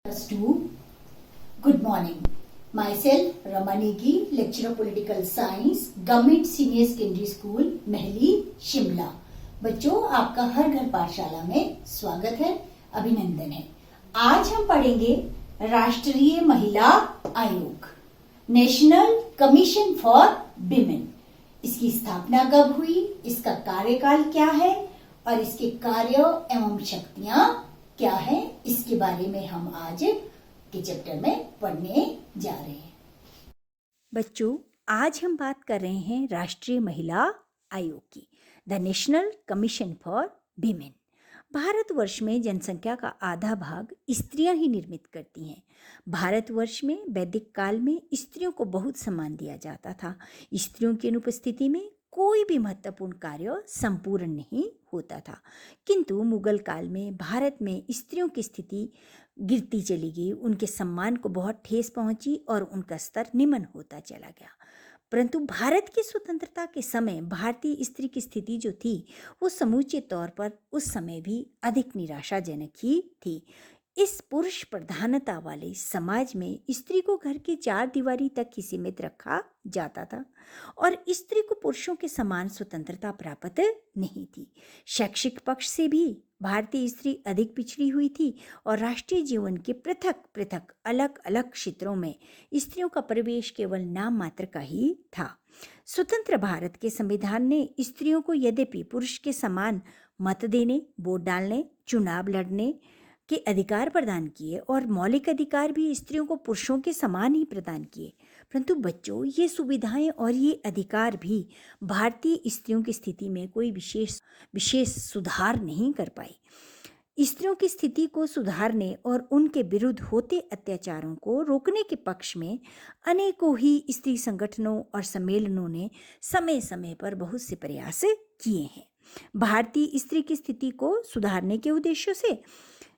2. Good morning. Myself, Ramaniki, lecturer political science, Government Senior Secondary School, Mahali, Shimla. बच्चों, आपका हर घर पाठशाला में स्वागत है, अभिनंदन है। आज हम पढ़ेंगे राष्ट्रीय महिला आयोग, नेशनल कमीशन फॉर विमेन। इसकी स्थापना कब हुई, इसका कार्यकाल क्या है और इसके कार्य एवं शक्तियां क्या है, इसके बारे में हम आज के चैप्टर में पढ़ने जा रहे हैं। बच्चों, आज हम बात कर रहे हैं राष्ट्रीय महिला आयोग की, the national commission for women. Bharatvarsh में जनसंख्या का आधा भाग स्त्रियां ही निर्मित करती हैं। भारतवर्ष में वैदिक काल में स्त्रियों को बहुत सम्मान दिया जाता था। स्त्रियों की अनुपस्थिति में कोई भी महत्वपूर्ण कार्य संपूर्ण नहीं होता था। किंतु मुगल काल में भारत में स्त्रियों की स्थिति गिरती चली गई, उनके सम्मान को बहुत ठेस पहुंची और उनका स्तर निम्न होता चला गया। परंतु भारत की स्वतंत्रता के समय भारतीय स्त्री की स्थिति जो थी वो समूचे तौर पर उस समय भी अधिक निराशाजनक ही थी। इस पुरुष प्रधानता वाले समाज में स्त्री को घर की चार दीवारी तक ही सीमित रखा जाता था और स्त्री को पुरुषों के समान स्वतंत्रता प्राप्त नहीं थी। शैक्षिक पक्ष से भी भारतीय स्त्री अधिक पिछड़ी हुई थी और राष्ट्रीय जीवन के पृथक पृथक अलग अलग क्षेत्रों में स्त्रियों का प्रवेश केवल नाम मात्र का ही था। स्वतंत्र भारत के संविधान ने स्त्रियों को यद्यपि पुरुष के समान मत देने, वोट डालने, चुनाव लड़ने के अधिकार प्रदान किए और मौलिक अधिकार भी स्त्रियों को पुरुषों के समान ही प्रदान किए, परंतु बच्चों, ये सुविधाएं और ये अधिकार भी भारतीय स्त्रियों की स्थिति में कोई विशेष सुधार नहीं कर पाई। स्त्रियों की स्थिति को सुधारने और उनके विरुद्ध होते अत्याचारों को रोकने के पक्ष में अनेकों ही स्त्री संगठनों और सम्मेलनों ने समय समय पर बहुत से प्रयास किए हैं। भारतीय स्त्री की स्थिति को सुधारने के उद्देश्य से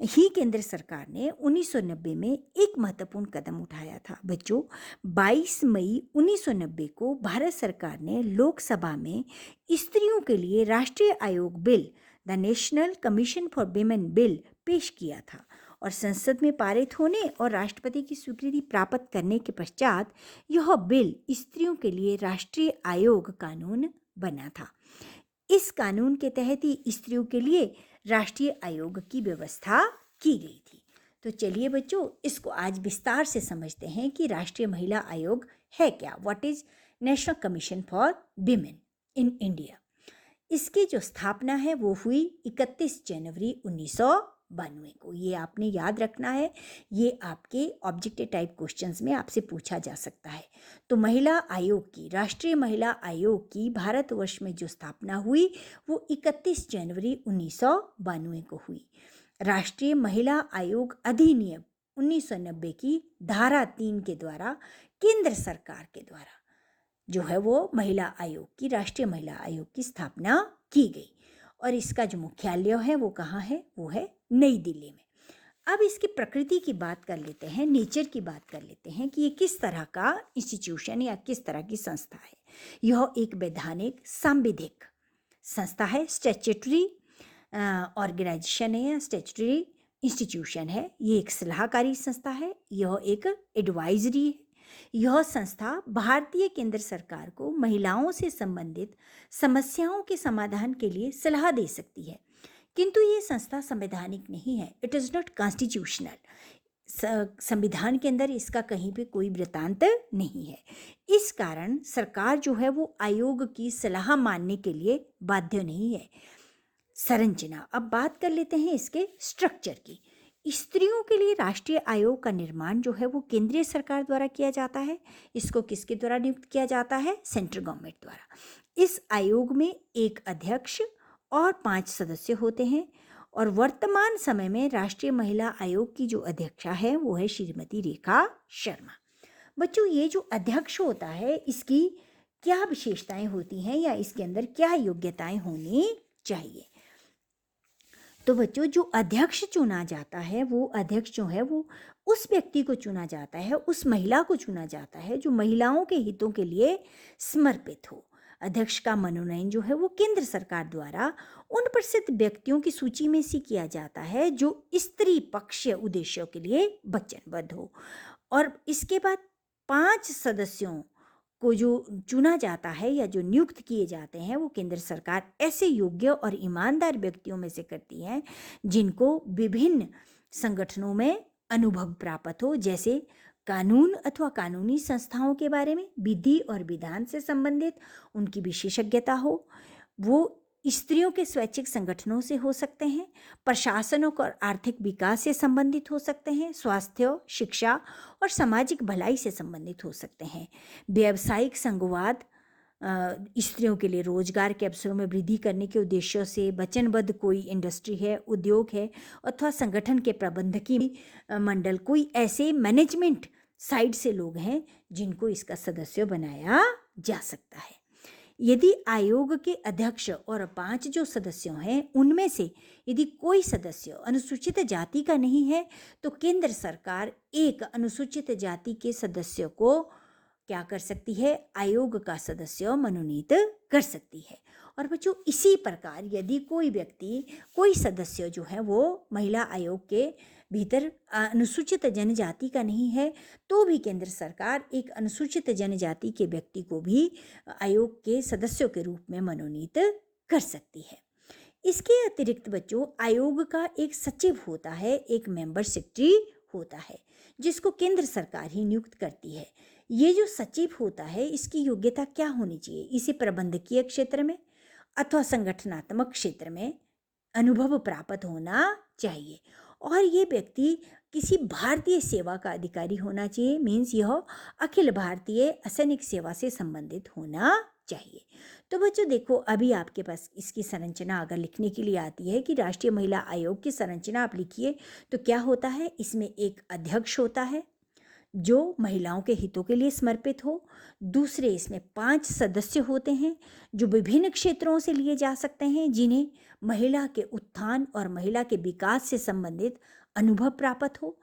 ही केंद्र सरकार ने 1990 में एक महत्वपूर्ण कदम उठाया था। बच्चों, 22 मई 1990 को भारत सरकार ने लोकसभा में स्त्रियों के लिए राष्ट्रीय आयोग bill, the national commission for women bill पेश किया था और संसद में पारित होने और राष्ट्रपति की स्वीकृति प्राप्त करने के पश्चात यह बिल स्त्रियों के लिए राष्ट्रीय आयोग कानून बना था। इस कानून के तहत ही स्त्रियों के लिए राष्ट्रीय आयोग की व्यवस्था की गई थी। तो चलिए बच्चों, इसको आज विस्तार से समझते हैं कि राष्ट्रीय महिला आयोग है क्या। What is national commission for women in India. इसकी जो स्थापना है वो हुई 31 जनवरी 1992 को। ये आपने याद रखना है, ये आपके ऑब्जेक्टिव टाइप क्वेश्चंस में आपसे पूछा जा सकता है। तो महिला आयोग की, राष्ट्रीय महिला आयोग की भारतवर्ष में जो स्थापना हुई वो 31 जनवरी 1992 को हुई। राष्ट्रीय महिला आयोग अधिनियम 1990 की धारा 3 के द्वारा केंद्र सरकार के द्वारा जो है वो महिला आयोग की, राष्ट्रीय महिला आयोग की स्थापना की गई और इसका जो मुख्यालय है वो कहाँ है, वो है नई दिल्ली में। अब इसकी प्रकृति की बात कर लेते हैं, नेचर की बात कर लेते हैं कि ये किस तरह का इंस्टीट्यूशन या किस तरह की संस्था है। यह एक वैधानिक सांविधिक संस्था है, स्टैट्यूटरी ऑर्गेनाइजेशन है या स्टैट्यूटरी इंस्टीट्यूशन है। ये एक सलाहकारी संस्था है, यह एक एडवाइजरी है। यह संस्था भारतीय केंद्र सरकार को महिलाओं से संबंधित समस्याओं के समाधान के लिए सलाह दे सकती है, किंतु ये संस्था संवैधानिक नहीं है। It is not constitutional. संविधान के अंदर इसका कहीं पे कोई वृत्तांत नहीं है। इस कारण सरकार जो है वो आयोग की सलाह मानने के लिए बाध्य नहीं है। संरचना, अब बात कर लेते हैं इसके स्ट्रक्चर की। स्त्रियों के लिए राष्ट्रीय आयोग का निर्माण जो है वो केंद्रीय सरकार द्वारा किया जाता है। इसको किसके द्वारा नियुक्त किया जाता है? सेंट्रल गवर्नमेंट द्वारा। इस आयोग में एक अध्यक्ष और 5 सदस्य होते हैं और वर्तमान समय में राष्ट्रीय महिला आयोग की जो अध्यक्षा है वो है श्रीमती रेखा शर्मा। बच्चों, ये जो अध्यक्ष होता है इसकी क्या विशेषताएं होती हैं या इसके अंदर क्या योग्यताएं होनी चाहिए? तो बच्चों, जो अध्यक्ष चुना जाता है वो अध्यक्ष जो है वो उस व्यक्ति को चुना जाता है, उस महिला को चुना जाता है जो महिलाओं के हितों के लिए समर्पित हो। अध्यक्ष का मनोनयन जो है वो केंद्र सरकार द्वारा उन प्रसिद्ध व्यक्तियों की सूची में से किया जाता है जो स्त्री पक्षीय उद्देश्यों के लिए वचनबद्ध हो। और इसके बाद 5 सदस्यों को जो चुना जाता है या जो नियुक्त किए जाते हैं वो केंद्र सरकार ऐसे योग्य और ईमानदार व्यक्तियों में से करती है जिनको विभिन्न संगठनों में अनुभव प्राप्त हो, जैसे कानून अथवा कानूनी संस्थाओं के बारे में, विधि और विधान से संबंधित उनकी विशेषज्ञता हो। वो स्त्रियों के स्वैच्छिक संगठनों से हो सकते हैं, प्रशासन और आर्थिक विकास से संबंधित हो सकते हैं, स्वास्थ्य, शिक्षा और सामाजिक भलाई से संबंधित हो सकते हैं, व्यावसायिक संघवाद, स्त्रियों के लिए रोजगार के अवसरों में वृद्धि करने के उद्देश्यों से वचनबद्ध कोई इंडस्ट्री है, उद्योग है, अथवा संगठन के प्रबंधकीय मंडल, कोई ऐसे मैनेजमेंट साइड से लोग हैं जिनको इसका सदस्य बनाया जा सकता है। यदि आयोग के अध्यक्ष और 5 जो सदस्य हैं उनमें से यदि कोई सदस्य अनुसूचित जाति का नहीं है तो केंद्र सरकार एक अनुसूचित जाति के सदस्य को क्या कर सकती है, आयोग का सदस्य मनोनीत कर सकती है। और बच्चों इसी प्रकार यदि कोई व्यक्ति, कोई सदस्य जो है वो महिला आयोग के भीतर अनुसूचित जनजाति का नहीं है तो भी केंद्र सरकार एक अनुसूचित जनजाति के व्यक्ति को भी आयोग के सदस्यों के रूप में मनोनीत कर सकती है। इसके अतिरिक्त बच्चों आयोग का एक सचिव होता है, एक मेंबर सेक्रेटरी होता है जिसको केंद्र सरकार ही नियुक्त करती है। ये जो सचिव होता है इसकी योग्यता क्या होनी चाहिए, इसे प्रबंधकीय क्षेत्र में अथवा संगठनात्मक क्षेत्र में अनुभव प्राप्त होना चाहिए और ये व्यक्ति किसी भारतीय सेवा का अधिकारी होना चाहिए, मीन्स यह अखिल भारतीय असैनिक सेवा से संबंधित होना चाहिए। तो बच्चों देखो अभी आपके पास इसकी संरचना अगर लिखने के लिए आती है कि राष्ट्रीय महिला आयोग की संरचना आप लिखिए तो क्या होता है, इसमें एक अध्यक्ष होता है जो महिलाओं के हितों के लिए समर्पित हो, दूसरे इसमें 5 सदस्य होते हैं जो विभिन्न क्षेत्रों से लिए जा सकते हैं जिन्हें महिला के उत्थान और महिला के विकास से संबंधित अनुभव प्राप्त हो,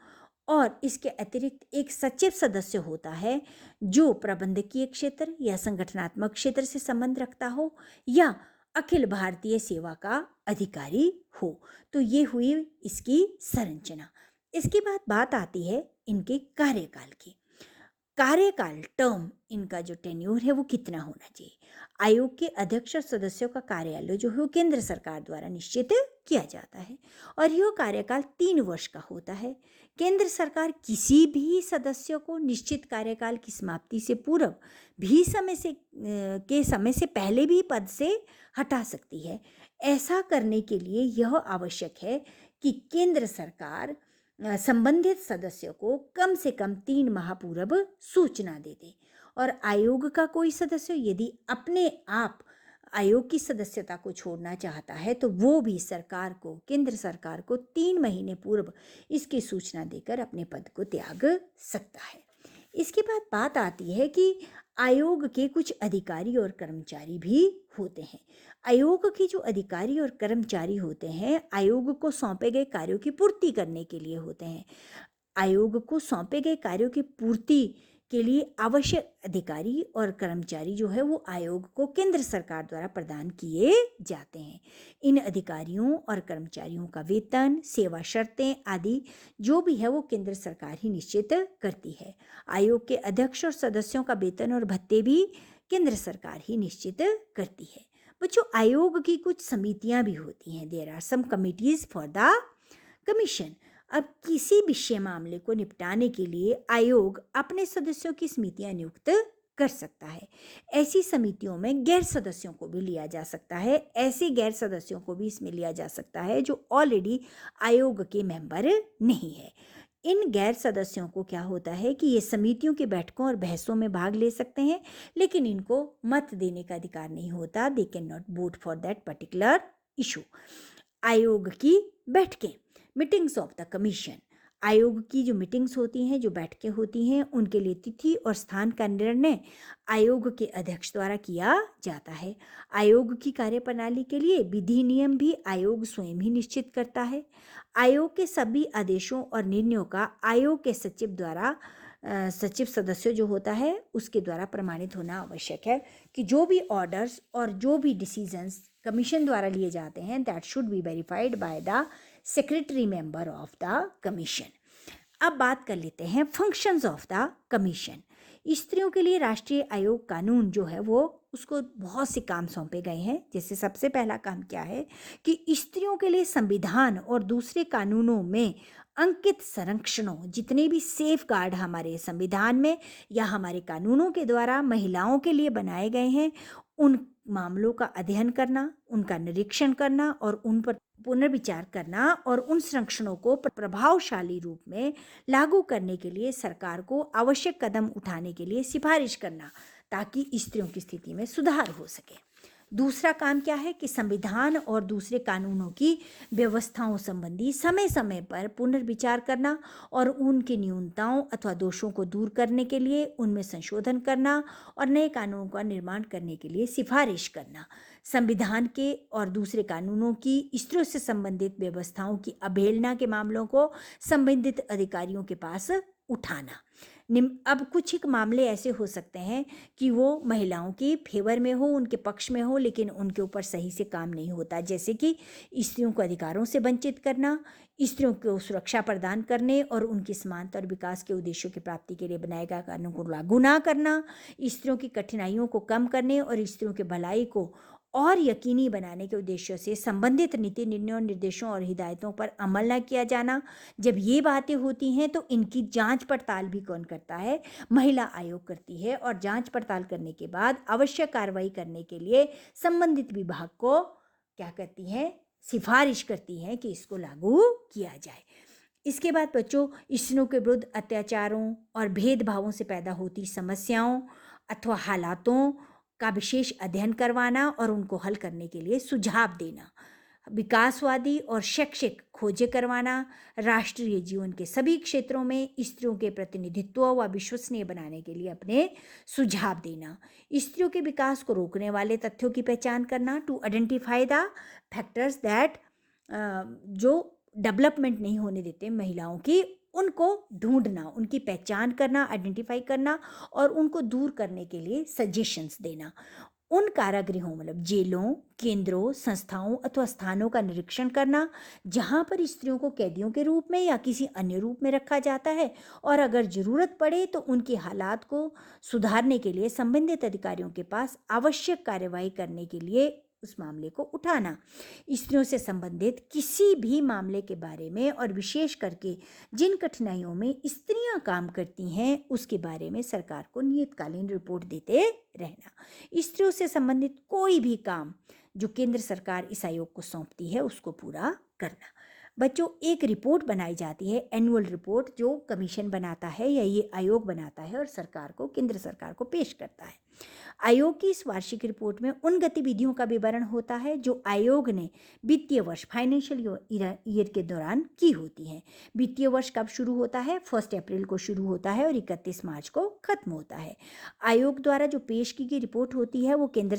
और इसके अतिरिक्त एक सचिव सदस्य होता है जो प्रबंधकीय क्षेत्र या संगठनात्मक क्षेत्र से संबंध रखता हो या अखिल भारतीय सेवा का अधिकारी हो। तो ये हुई इसकी संरचना। इसके बाद बात आती है इनके कार्यकाल की। कार्यकाल टर्म, इनका जो टेन्योर है वो कितना होना चाहिए। आयोग के अध्यक्ष और सदस्यों का कार्यालय जो है वो केंद्र सरकार द्वारा निश्चित किया जाता है और यह कार्यकाल 3 वर्ष का होता है। केंद्र सरकार किसी भी सदस्य को निश्चित कार्यकाल की समाप्ति से पूर्व भी समय से पहले भी पद से हटा सकती है। ऐसा करने के लिए यह आवश्यक है कि केंद्र सरकार संबंधित सदस्य को कम से कम 3 माह पूर्व सूचना दे दे और आयोग का कोई सदस्य यदि अपने आप आयोग की सदस्यता को छोड़ना चाहता है तो वो भी सरकार को, केंद्र सरकार को 3 महीने पूर्व इसकी सूचना देकर अपने पद को त्याग सकता है। इसके बाद बात आती है कि आयोग के कुछ अधिकारी और कर्मचारी भी होते हैं। आयोग के जो अधिकारी और कर्मचारी होते हैं आयोग को सौंपे गए कार्यों की पूर्ति करने के लिए होते हैं। आयोग को सौंपे गए कार्यों की पूर्ति के लिए आवश्यक अधिकारी और कर्मचारी जो है वो आयोग को केंद्र सरकार द्वारा प्रदान किए जाते हैं। इन अधिकारियों और कर्मचारियों का वेतन, सेवा शर्तें आदि जो भी है वो केंद्र सरकार ही निश्चित करती है। आयोग के अध्यक्ष और सदस्यों का वेतन और भत्ते भी केंद्र सरकार ही निश्चित करती है। बच्चों आयोग की कुछ समितियां भी होती हैं। There are some committees for the commission. अब किसी विषय मामले को निपटाने के लिए आयोग अपने सदस्यों की समितियां नियुक्त कर सकता है। ऐसी समितियों में गैर सदस्यों को भी लिया जा सकता है। ऐसे गैर सदस्यों को भी इसमें लिया जा सकता है जो ऑलरेडी आयोग के मेंबर नहीं है। इन गैर सदस्यों को क्या होता है कि ये समितियों की बैठकों और बहसों में भाग ले सकते हैं लेकिन इनको मत देने का अधिकार नहीं होता। They can not vote for that particular issue. आयोग की बैठकें, मीटिंग्स ऑफ द कमीशन। आयोग की जो मीटिंग्स होती हैं, जो बैठकें होती हैं, उनके लिए तिथि और स्थान का निर्णय आयोग के अध्यक्ष द्वारा किया जाता है। आयोग की कार्यप्रणाली के लिए विधि नियम भी आयोग स्वयं ही निश्चित करता है। आयोग के सभी आदेशों और निर्णयों का आयोग के सचिव द्वारा सचिव सदस्य जो होता है उसके द्वारा प्रमाणित होना आवश्यक है कि जो भी ऑर्डर्स और जो भी डिसीजंस कमीशन द्वारा लिए जाते हैं that should be verified by the secretary member of the commission. अब बात कर लेते हैं फंक्शंस ऑफ द कमीशन। स्त्रियों के लिए राष्ट्रीय आयोग कानून जो है वो उसको बहुत से काम सौंपे गए हैं। जैसे सबसे पहला काम क्या है कि स्त्रियों के लिए संविधान और दूसरे कानूनों में अंकित संरक्षणों, जितने भी सेफ गार्ड हमारे संविधान में या हमारे कानूनों के द्वारा महिलाओं के लिए बनाए गए हैं, उन मामलों का अध्ययन करना, उनका निरीक्षण करना और उन पर पुनर्विचार करना और उन संरक्षणों को प्रभावशाली रूप में लागू करने के लिए सरकार को आवश्यक कदम उठाने के लिए सिफारिश करना, ताकि स्त्रियों की स्थिति में सुधार हो सके। दूसरा काम क्या है कि संविधान और दूसरे कानूनों की व्यवस्थाओं संबंधी समय समय पर पुनर्विचार करना और उनकी न्यूनताओं अथवा दोषों को दूर करने के लिए उनमें संशोधन करना और नए कानूनों का निर्माण करने के लिए सिफारिश करना। संविधान के और दूसरे कानूनों की स्त्रियों से संबंधित व्यवस्थाओं की अवहेलना के मामलों को संबंधित अधिकारियों के पास उठाना। अब कुछ एक मामले ऐसे हो सकते हैं कि वो महिलाओं की फेवर में हो, उनके पक्ष में हो, लेकिन उनके ऊपर सही से काम नहीं होता, जैसे कि स्त्रियों को अधिकारों से वंचित करना, स्त्रियों को सुरक्षा प्रदान करने और उनकी समानता और विकास के उद्देश्यों की प्राप्ति के लिए बनाए गए कानून को लागू ना करना, स्त्रियों की कठिनाइयों को कम करने और स्त्रियों की भलाई को और यकीनी बनाने के उद्देश्य से संबंधित नीति निर्णयों, निर्देशों और हिदायतों पर अमल न किया जाना। जब ये बातें होती हैं तो इनकी जांच पड़ताल भी कौन करता है? महिला आयोग करती है, और जांच पड़ताल करने के बाद आवश्यक कार्रवाई करने के लिए संबंधित विभाग को क्या करती है? सिफारिश करती है कि इसको लागू किया जाए। इसके बाद बच्चों, स्त्रियों के विरुद्ध अत्याचारों और भेदभावों से पैदा होती समस्याओं अथवा हालातों का विशेष अध्ययन करवाना और उनको हल करने के लिए सुझाव देना, विकासवादी और शैक्षिक खोजें करवाना, राष्ट्रीय जीवन के सभी क्षेत्रों में स्त्रियों के प्रतिनिधित्व व विश्वसनीय बनाने के लिए अपने सुझाव देना, स्त्रियों के विकास को रोकने वाले तथ्यों की पहचान करना, to identify the factors that जो डेवलपमेंट नहीं होने देते महिलाओं की, उनको ढूंढना, उनकी पहचान करना, आइडेंटिफाई करना और उनको दूर करने के लिए सजेशंस देना, उन कारागृहों मतलब जेलों, केंद्रों, संस्थाओं अथवा स्थानों का निरीक्षण करना जहां पर स्त्रियों को कैदियों के रूप में या किसी अन्य रूप में रखा जाता है, और अगर जरूरत पड़े तो उनके हालात को सुधारने के लिए संबंधित अधिकारियों के पास आवश्यक कार्यवाही करने के लिए उस मामले को उठाना, स्त्रियों से संबंधित किसी भी मामले के बारे में और विशेष करके जिन कठिनाइयों में स्त्रियां काम करती हैं उसके बारे में सरकार को नियतकालीन रिपोर्ट देते रहना, स्त्रियों से संबंधित कोई भी काम जो केंद्र सरकार इस आयोग को सौंपती है उसको पूरा करना। बच्चों, एक रिपोर्ट बनाई जाती है, एनुअल रिपोर्ट, जो कमीशन बनाता है या ये आयोग बनाता है और सरकार को, केंद्र सरकार को पेश करता है। आयोग की इस वार्षिक रिपोर्ट में उन गतिविधियों का विवरण होता है जो आयोग ने वित्तीय वर्ष फाइनेंशियल ईयर के दौरान की होती हैं। वित्तीय वर्ष कब शुरू होता है? 1 अप्रैल को शुरू होता है और 31 मार्च को खत्म होता है। आयोग द्वारा जो पेश की गई रिपोर्ट होती है वो केंद्र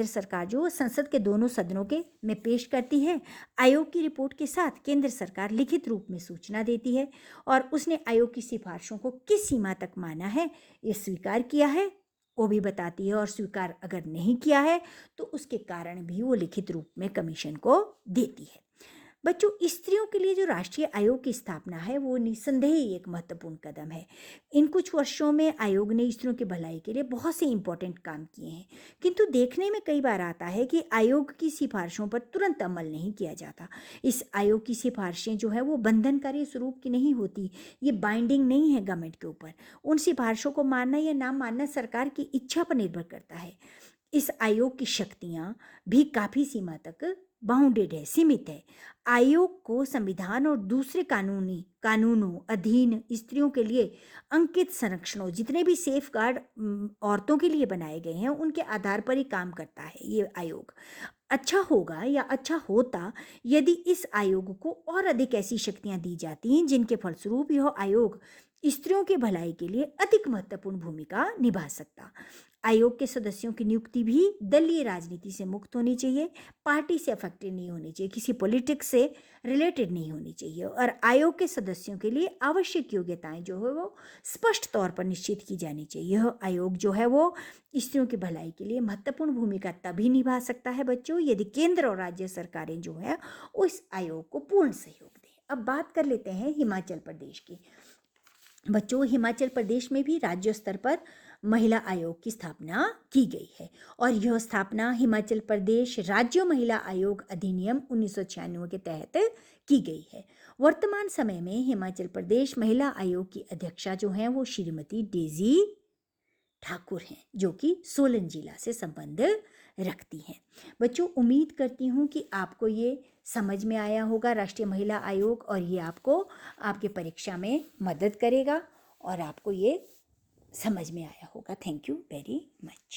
सरकार जो संसद के दोनों सदनों के में पेश करती है। आयोग की रिपोर्ट के साथ केंद्र सरकार लिखित रूप में सूचना देती है और उसने आयोग की सिफारिशों को किस सीमा तक माना है, ये स्वीकार किया है वो भी बताती है, और स्वीकार अगर नहीं किया है तो उसके कारण भी वो लिखित रूप में कमीशन को देती है। बच्चों, स्त्रियों के लिए जो राष्ट्रीय आयोग की स्थापना है वो निस्संदेह एक महत्वपूर्ण कदम है। इन कुछ वर्षों में आयोग ने स्त्रियों की भलाई के लिए बहुत से इंपॉर्टेंट काम किए हैं, किंतु देखने में कई बार आता है कि आयोग की सिफारिशों पर तुरंत अमल नहीं किया जाता। इस आयोग की सिफारिशें जो है वो बंधनकारी स्वरूप की नहीं होती, ये बाइंडिंग नहीं है गवर्नमेंट के ऊपर। उन सिफारिशों को मानना या ना मानना सरकार की इच्छा पर निर्भर करता है। इस आयोग की शक्तियाँ भी काफ़ी सीमा तक बाउंडेड है, सीमित है। आयोग को संविधान और दूसरे कानूनों अधीन स्त्रियों के लिए अंकित संरक्षणों, जितने भी सेफ गार्ड औरतों के लिए बनाए गए हैं, उनके आधार पर ही काम करता है ये आयोग। अच्छा होगा या अच्छा होता यदि इस आयोग को और अधिक ऐसी शक्तियां दी जाती जिनके फलस्वरूप यह आयोग स्त्रियों की भलाई के लिए अधिक महत्वपूर्ण भूमिका निभा सकता। आयोग के सदस्यों की नियुक्ति भी दलीय राजनीति से मुक्त होनी चाहिए, पार्टी से अफेक्टेड नहीं होनी चाहिए, किसी पॉलिटिक्स से रिलेटेड नहीं होनी चाहिए, और आयोग के सदस्यों के लिए आवश्यक योग्यताएं जो है वो स्पष्ट तौर पर निश्चित की जानी चाहिए। यह आयोग जो है वो स्त्रियों की भलाई के लिए महत्वपूर्ण भूमिका तभी निभा सकता है बच्चों, यदि केंद्र और राज्य सरकारें जो है उस आयोग को पूर्ण सहयोग दें। अब बात कर लेते हैं हिमाचल प्रदेश की। बच्चों, हिमाचल प्रदेश में भी राज्य स्तर पर महिला आयोग की स्थापना की गई है, और यह स्थापना हिमाचल प्रदेश राज्य महिला आयोग अधिनियम 1996 के तहत की गई है। वर्तमान समय में हिमाचल प्रदेश महिला आयोग की अध्यक्षा जो हैं वो श्रीमती डेजी ठाकुर हैं, जो कि सोलन जिला से संबंध रखती हैं। बच्चों, उम्मीद करती हूँ कि आपको ये समझ में आया होगा राष्ट्रीय महिला आयोग, और ये आपको आपके परीक्षा में मदद करेगा और आपको ये समझ में आया होगा। Thank you very much.